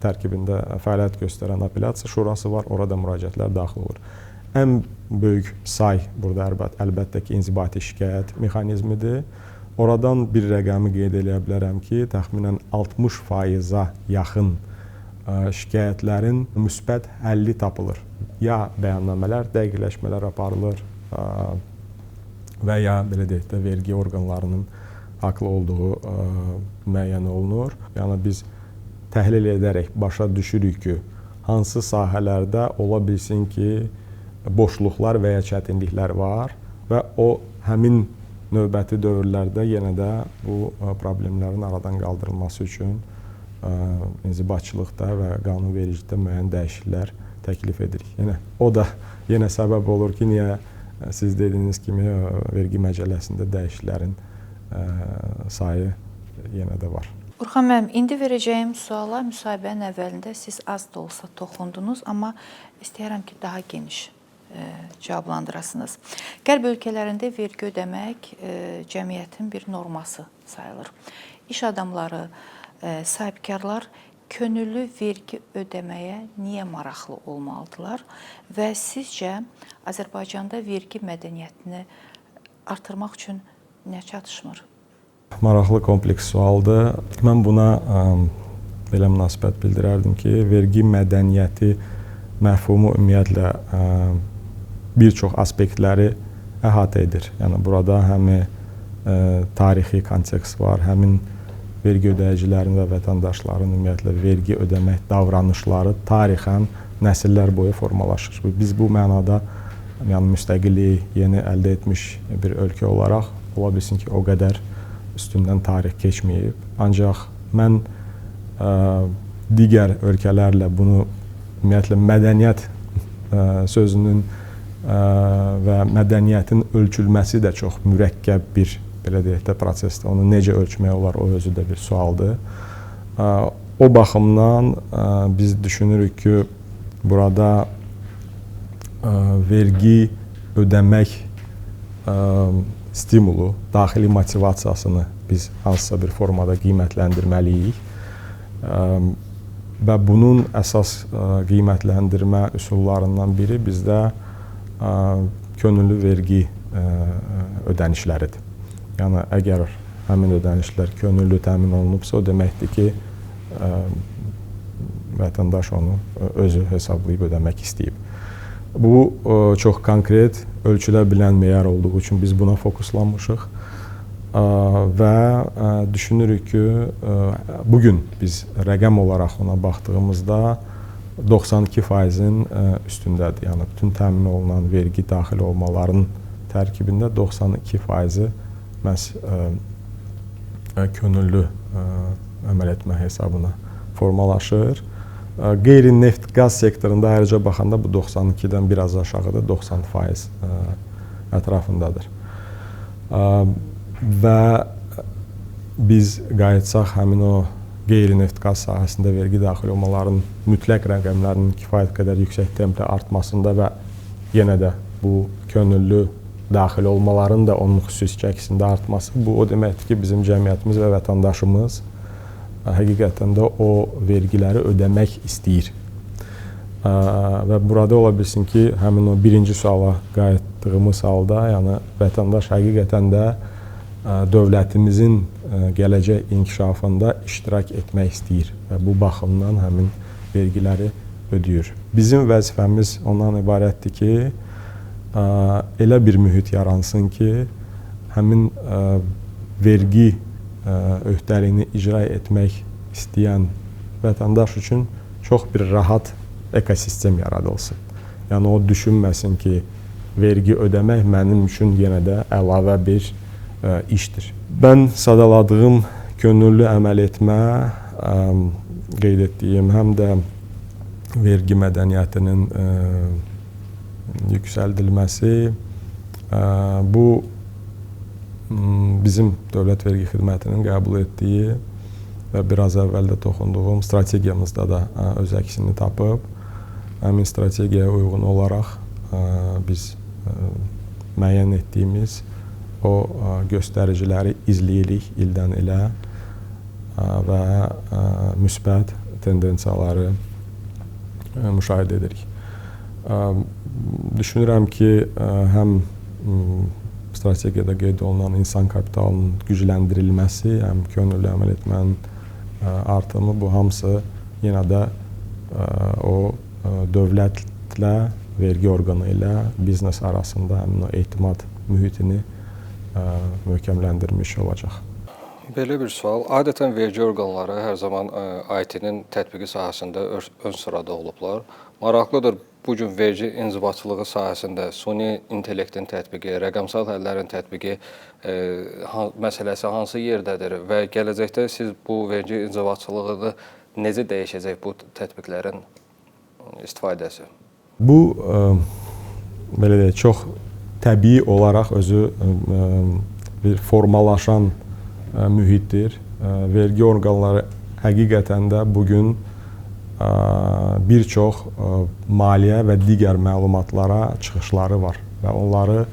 tərkibində fəaliyyət göstərən Apellyasiya Şurası var, orada müraciətlər daxil olur. Ən böyük say burada əlbəttə ki, inzibati şikayət mexanizmidir. Oradan bir rəqəmi qeyd edə bilərəm ki, təxminən 60%-a yaxın şikayətlərin müsbət həlli tapılır. Ya bəyannamələr, dəqiqləşmələr aparılır və ya belə deyək də, vergi orqanlarının haqlı olduğu müəyyən olunur. Yəni biz təhlil edərək başa düşürük ki, hansı sahələrdə ola bilsin ki, boşluqlar və ya çətinliklər var və o həmin növbəti dövrlərdə yenə də bu problemlərin aradan qaldırılması üçün inzibatçılıqda və qanunvericilikdə müəyyən dəyişikliklər təklif edirik. Yəni o da yenə səbəb olur ki, niyə siz dediyiniz kimi vergi məcəlləsində dəyişikliklərin sayı yenə də var. Orxan müəllim, indi verəcəyim suala müsahibənin əvvəlində siz az da olsa toxundunuz, amma istəyirəm ki, daha geniş cavablandırasınız. Qərb ölkələrində vergi ödəmək cəmiyyətin bir norması sayılır. İş adamları, sahibkarlar könüllü vergi ödəməyə niyə maraqlı olmalıdırlar və sizcə Azərbaycanda vergi mədəniyyətini artırmaq üçün nə çatışmır? Maraqlı kompleks sualdır. Mən buna belə münasibət bildirərdim ki, vergi mədəniyyəti məfhumu ümumiyyətlə bir çox aspektləri əhatə edir. Yəni burada həm tarixi kontekst var, həmin vergi ödəyicilərin və vətəndaşların ümumiyyətlə vergi ödəmək davranışları tarixən nəsillər boyu formalaşır. Biz bu mənada yəni müstəqilliyi yeni əldə etmiş bir ölkə olaraq ola bilsin ki, o qədər üstündən tarix keçməyib. Ancaq mən digər ölkələrlə bunu ümumiyyətlə mədəniyyət sözünün və mədəniyyətin ölçülməsi də çox mürəkkəb bir belə deyək də prosesdir. Onu necə ölçmək olar, o özü də bir sualdır. O baxımdan biz düşünürük ki, burada vergi ödəmək stimulu, daxili motivasiyasını biz hansısa bir formada qiymətləndirməliyik. Və bunun əsas qiymətləndirmə üsullarından biri bizdə könüllü vergi ödənişləridir. Yəni, əgər həmin ödənişlər könüllü təmin olunubsa, o deməkdir ki, vətəndaş onu özü hesablayıb ödəmək istəyib. Bu, çox konkret, ölçülə bilən meyar olduğu üçün biz buna fokuslanmışıq və düşünürük ki, bugün biz rəqəm olaraq ona baxdığımızda 92%-in üstündədir. Yəni, bütün təmin olunan vergi daxil olmaların tərkibində 92%-i məhz könüllü əməl etmə hesabına formalaşır. Qeyri-neft qaz sektorunda ayrıca baxanda bu 92-dən biraz aşağıdır, 90% ətrafındadır. Və biz qayıtsaq həmin o qeyri-neft qaz sahəsində vergi daxil olmaların mütləq rəqəmlərinin kifayət qədər yüksək templə artmasında və yenə də bu könüllü daxil olmaların da onun xüsusi çəkisində artması, bu o deməkdir ki, bizim cəmiyyətimiz və vətəndaşımız həqiqətən də o vergiləri ödəmək istəyir. Və burada ola bilsin ki, həmin o birinci suala qayıtdığımız halda, yəni vətəndaş həqiqətən də dövlətimizin gələcək inkişafında iştirak etmək istəyir və bu baxımdan həmin vergiləri ödəyir. Bizim vəzifəmiz ondan ibarətdir ki, elə bir mühit yaransın ki, həmin vergi öhdəliyini icra etmək istəyən vətəndaş üçün çox bir rahat ekosistem yaradılsın. Yəni, o düşünməsin ki, vergi ödəmək mənim üçün yenə də əlavə bir işdir. Mən sadaladığım könüllü əməl etmə, qeyd etdiyim həm də vergi mədəniyyətinin yüksəldilməsi, bu bizim Dövlət Vergi Xidmətinin qəbul etdiyi və biraz əvvəl də toxunduğum strategiyamızda da öz əksini tapıb. Həmin strategiyaya uyğun olaraq biz müəyyən etdiyimiz o göstəriciləri izləyirik ildən ilə və müsbət tendensiyaları müşahidə edirik. Düşünürəm ki, həm strategiyada qeyd olunan insan kapitalının gücləndirilməsi, həm könüllü əməl etmənin artımı, bu hamısı yenə də o dövlətlə, vergi orqanı ilə biznes arasında həmin o etimad mühitini möhkəmləndirmiş olacaq. Belə bir sual. Adətən vergi orqanları hər zaman IT-nin tətbiqi sahəsində ön sırada olublar. Maraqlıdır, bugün vergi inzibatçılığı sahəsində süni intellektin tətbiqi, rəqəmsal həllərin tətbiqi məsələsi hansı yerdədir və gələcəkdə siz bu vergi inzibatçılığını necə dəyişəcək bu tətbiqlərin istifadəsi? Bu, belə deyək, çox təbii olaraq özü bir formalaşan mühitdir. Vergi orqanları həqiqətən də bugün bir çox maliyyə və digər məlumatlara çıxışları var və onları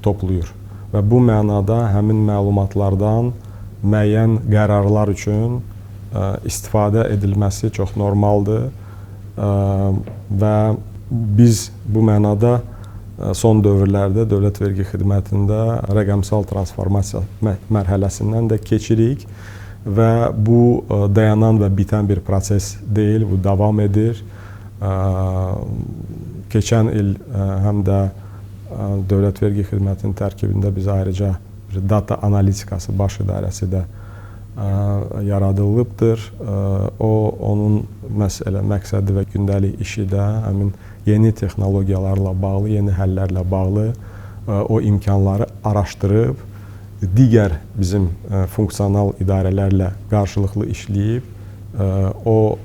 toplayır. Və bu mənada həmin məlumatlardan müəyyən qərarlar üçün istifadə edilməsi çox normaldır və biz bu mənada son dövrlərdə Dövlət Vergi Xidmətində rəqəmsal transformasiya mərhələsindən də keçirik və bu dayanan və bitən bir proses deyil, bu davam edir. Keçən il həm də Dövlət Vergi Xidmətinin tərkibində biz ayrıca data analitikası baş idarəsi də yaradılıbdır. Onun məqsədi və gündəlik işi də həmin yeni texnologiyalarla bağlı, yeni həllərlə bağlı o imkanları araşdırıb, digər bizim funksional idarələrlə qarşılıqlı işləyib o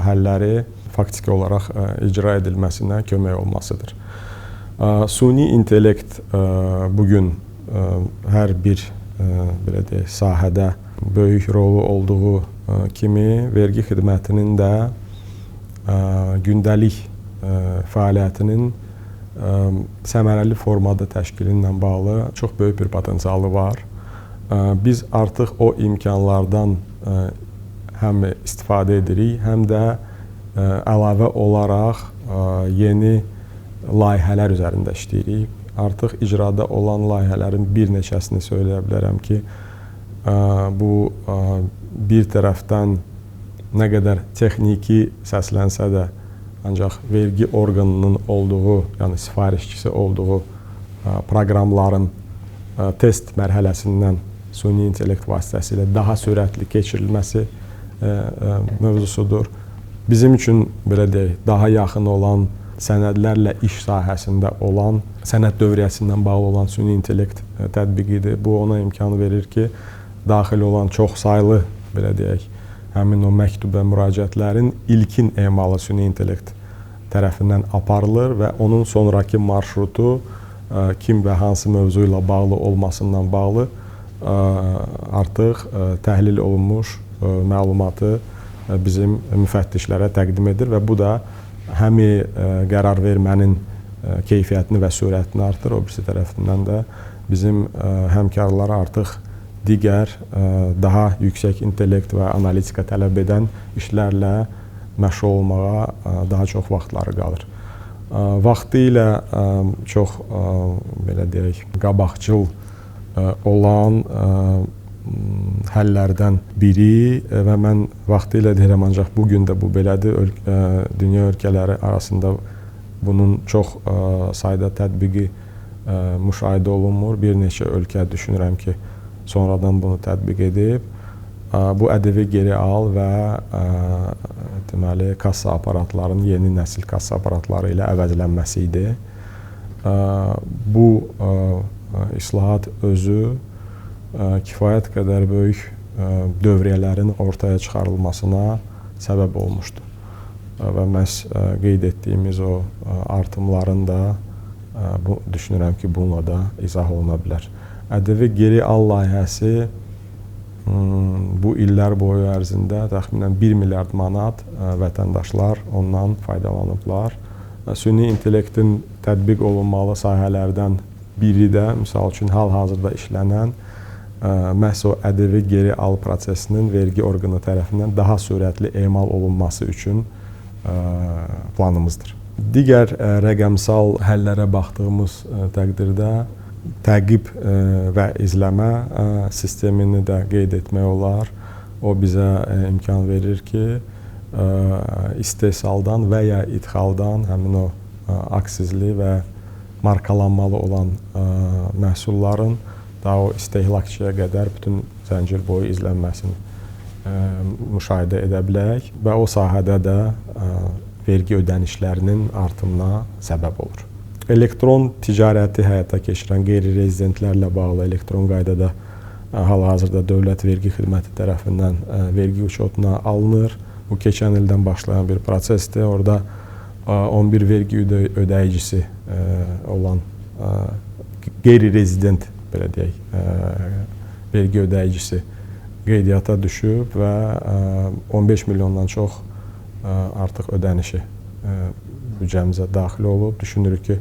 həlləri faktiki olaraq icra edilməsinə kömək olmasıdır. Süni intellekt bugün hər bir belə deyək, sahədə böyük rolu olduğu kimi vergi xidmətinin də gündəlik fəaliyyətinin səmərəli formada təşkili ilə bağlı çox böyük bir potensialı var. Biz artıq o imkanlardan həm istifadə edirik, həm də əlavə olaraq yeni layihələr üzərində işləyirik. Artıq icrada olan layihələrin bir neçəsini söyləyə bilərəm ki, bu bir tərəfdən nə qədər texniki səslənsə də, ancaq vergi orqanının olduğu, yəni sifarişçisi olduğu proqramların test mərhələsindən süni intellekt vasitəsilə daha sürətli keçirilməsi mövzusudur. Bizim üçün belə deyək, daha yaxın olan sənədlərlə iş sahəsində olan, sənəd dövriyyəsindən bağlı olan süni intellekt tətbiqidir. Bu ona imkan verir ki, daxil olan çox saylı, belə deyək, həmin o məktub və müraciətlərin ilkin emalı süni intellekt tərəfindən aparılır və onun sonraki marşrutu kim və hansı mövzu ilə bağlı olmasından bağlı artıq təhlil olunmuş məlumatı bizim müfəttişlərə təqdim edir və bu da həm qərar vermənin keyfiyyətini və sürətini artırır, o birisi tərəfindən də bizim həmkarlara artıq digər daha yüksək intellekt və analitika tələb edən işlərlə məşğul olmağa daha çox vaxtları qalır. Vaxtilə çox belə deyək, qabaqcıl olan həllərdən biri və mən vaxtilə deyirəm, ancaq bugün də bu belədir. Dünya ölkələri arasında bunun çox sayda tətbiqi müşahidə olunmur. Bir neçə ölkə düşünürəm ki, sonradan bunu tətbiq edib. Bu ƏDV geri al və deməli kassa aparatlarının yeni nəsil kassa aparatları ilə əvəzlənməsi idi. Bu islahat özü kifayət qədər böyük dövriyyələrin ortaya çıxarılmasına səbəb olmuşdu. Və məhz qeyd etdiyimiz o artımların da düşünürəm ki, bununla da izah oluna bilər. ƏDV geri al layihəsi bu illər boyu ərzində təxminən 1 milyard manat vətəndaşlar ondan faydalanıblar. Süni intellektin tətbiq olunmalı sahələrdən biri də, misal üçün, hal-hazırda işlənən məhz o ƏDV geri al prosesinin vergi orqanı tərəfindən daha sürətli emal olunması üçün planımızdır. Digər rəqəmsal həllərə baxdığımız təqdirdə təqib və izləmə sistemini də qeyd etmək olar. O bizə imkan verir ki, istehsaldan və ya idxaldan həmin o aksizli və markalanmalı olan məhsulların daha o istehlakçıya qədər bütün zəncir boyu izlənməsini müşahidə edə bilək və o sahədə də vergi ödənişlərinin artımına səbəb olur. Elektron ticarəti həyata keçirən qeyri-rezidentlərlə bağlı elektron qaydada hal-hazırda Dövlət Vergi Xidməti tərəfindən vergi uçotuna alınır. Bu, keçən ildən başlayan bir prosesdir. Orada 11 vergi ödəyicisi olan qeyri-rezident, belə deyək, vergi ödəyicisi qeydiyyata düşüb və 15 milyondan çox artıq ödənişi büdcəmizə daxil olub. Düşünürük ki,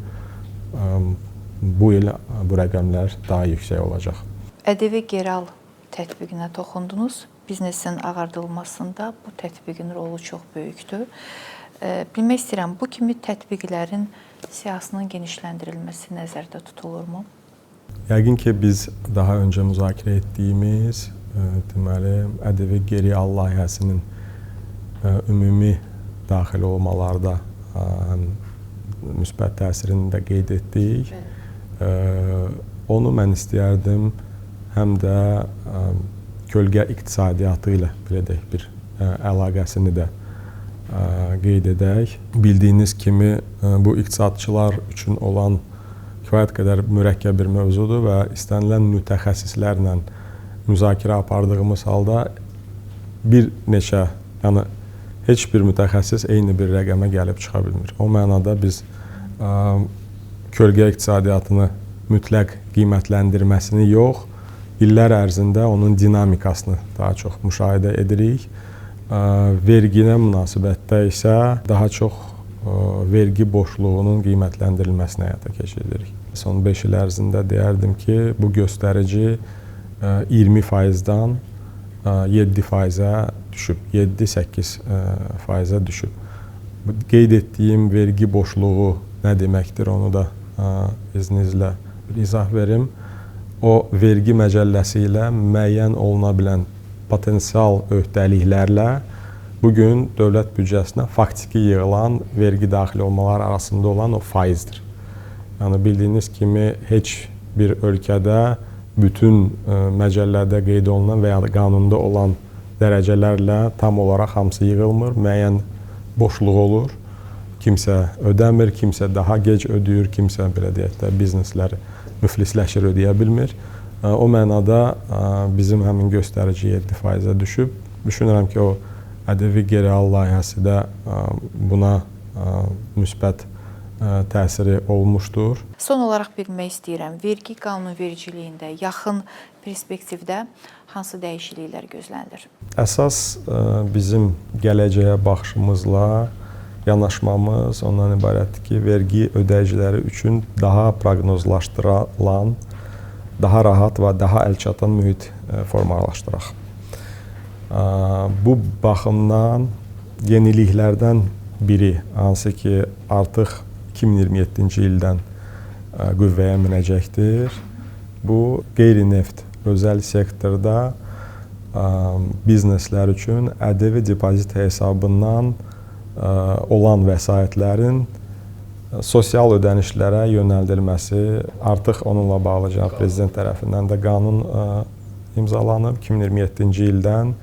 bu il bu rəqəmlər daha yüksək olacaq. ƏDV geri al tətbiqinə toxundunuz. Biznesin ağardılmasında bu tətbiqin rolu çox böyükdür. Bilmək istəyirəm, bu kimi tətbiqlərin siyahısının genişləndirilməsi nəzərdə tutulurmu? Yəqin ki, biz daha öncə müzakirə etdiyimiz deməli, ƏDV geri al layihəsinin ümumi daxil olmalarda müsbət təsirini də qeyd etdik. Onu mən istəyərdim həm də kölgə iqtisadiyyatı ilə belə deyək, bir əlaqəsini də qeyd edək. Bildiyiniz kimi, bu iqtisadçılar üçün olan kifayət qədər mürəkkəb bir mövzudur və istənilən mütəxəssislərlə müzakirə apardığımız halda bir neçə, yəni heç bir mütəxəssis eyni bir rəqəmə gəlib çıxa bilmir. O mənada biz kölgə iqtisadiyyatını mütləq qiymətləndirməsini yox, illər ərzində onun dinamikasını daha çox müşahidə edirik. Verginə münasibətdə isə daha çox vergi boşluğunun qiymətləndirilməsini həyata keçiririk. Son 5 il ərzində deyərdim ki, bu göstərici 20%-dan 7%-ə düşüb, 7-8%-ə düşüb. Qeyd etdiyim vergi boşluğu nə deməkdir, onu da izninizlə bir izah verim. O, vergi məcəlləsi ilə müəyyən oluna bilən potensial öhdəliklərlə bugün dövlət büdcəsinə faktiki yığılan vergi daxil olmalar arasında olan o faizdir. Yəni, bildiyiniz kimi, heç bir ölkədə bütün məcəllədə qeyd olunan və ya da qanunda olan dərəcələrlə tam olaraq hamısı yığılmır, müəyyən boşluq olur. Kimsə ödəmir, kimsə daha gec ödəyir, kimsə belə deyək də biznesləri müflisləşir, ödəyə bilmir. O mənada bizim həmin göstərici 7%-ə düşüb. Düşünürəm ki, o ƏDV geri al layihəsi də buna müsbət təsiri olmuşdur. Son olaraq bilmək istəyirəm, vergi qanunvericiliyində yaxın perspektivdə hansı dəyişikliklər gözlənilir? Əsas bizim gələcəyə baxışımızla yanaşmamız ondan ibarətdir ki, vergi ödəyiciləri üçün daha proqnozlaşdırılan, daha rahat və daha əlçatan mühit formalaşdıraq. Bu baxımdan yeniliklərdən biri, hansı ki, artıq 2027-ci ildən qüvvəyə minəcəkdir. Bu, qeyri-neft özəl sektorda bizneslər üçün ƏDV depozit hesabından olan vəsaitlərin sosial ödənişlərə yönəldilməsi artıq onunla bağlı Cənab Prezident tərəfindən də qanun imzalanıb. 2027-ci ildən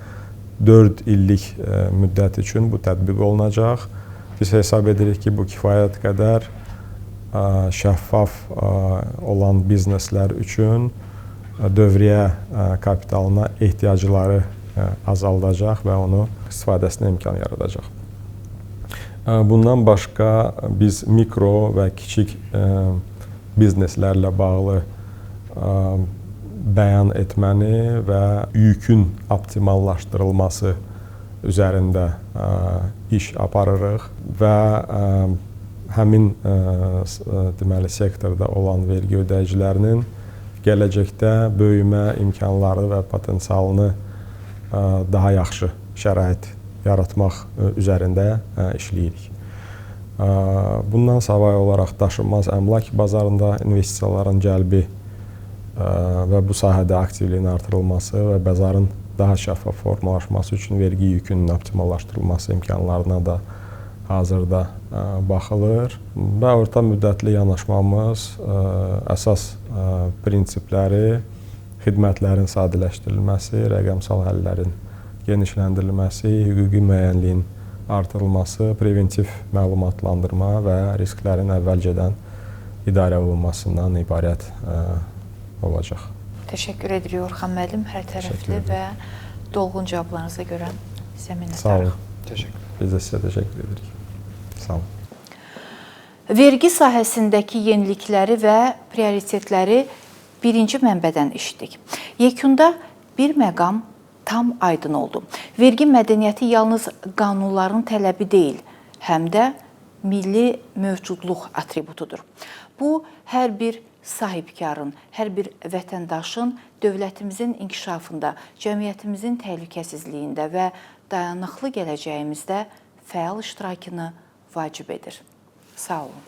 4 illik müddət üçün bu tətbiq olunacaq. Biz hesab edirik ki, bu kifayət qədər şəffaf olan bizneslər üçün dövriyyə kapitalına ehtiyacları azaldacaq və onu istifadəsinə imkan yaradacaq. Bundan başqa biz mikro və kiçik bizneslərlə bağlı bəyan etməni və yükün optimallaşdırılması üzərində iş aparırıq və həmin deməli sektorda olan vergi ödəyicilərinin gələcəkdə böyümə imkanları və potensialını daha yaxşı şərait yaratmaq üzərində işləyirik. Bundan savayı olaraq daşınmaz əmlak bazarında investisiyaların cəlbi və bu sahədə aktivliyin artırılması və bazarın daha şəffaf formalaşması üçün vergi yükünün optimallaşdırılması imkanlarına da hazırda baxılır və orta müddətli yanaşmamız əsas prinsipləri xidmətlərin sadələşdirilməsi, rəqəmsal həllərin genişləndirilməsi, hüquqi müəyyənliyin artırılması, preventiv məlumatlandırma və risklərin əvvəlcədən idarə olunmasından ibarət olacaq. Təşəkkür edirik Orxan müəllim, hər tərəfli və dolğun cavablarınıza görə sizə minnətdarıq. Sağ olun. Təşəkkür. Biz də sizə təşəkkür edirik. Sağ olun. Vergi sahəsindəki yenilikləri və prioritetləri birinci mənbədən eşitdik. Yekunda bir məqam tam aydın oldu. Vergi mədəniyyəti yalnız qanunların tələbi deyil, həm də milli mövcudluq atributudur. Bu, hər bir sahibkarın, hər bir vətəndaşın dövlətimizin inkişafında, cəmiyyətimizin təhlükəsizliyində və dayanıqlı gələcəyimizdə fəal iştirakını vacib edir. Sağ olun.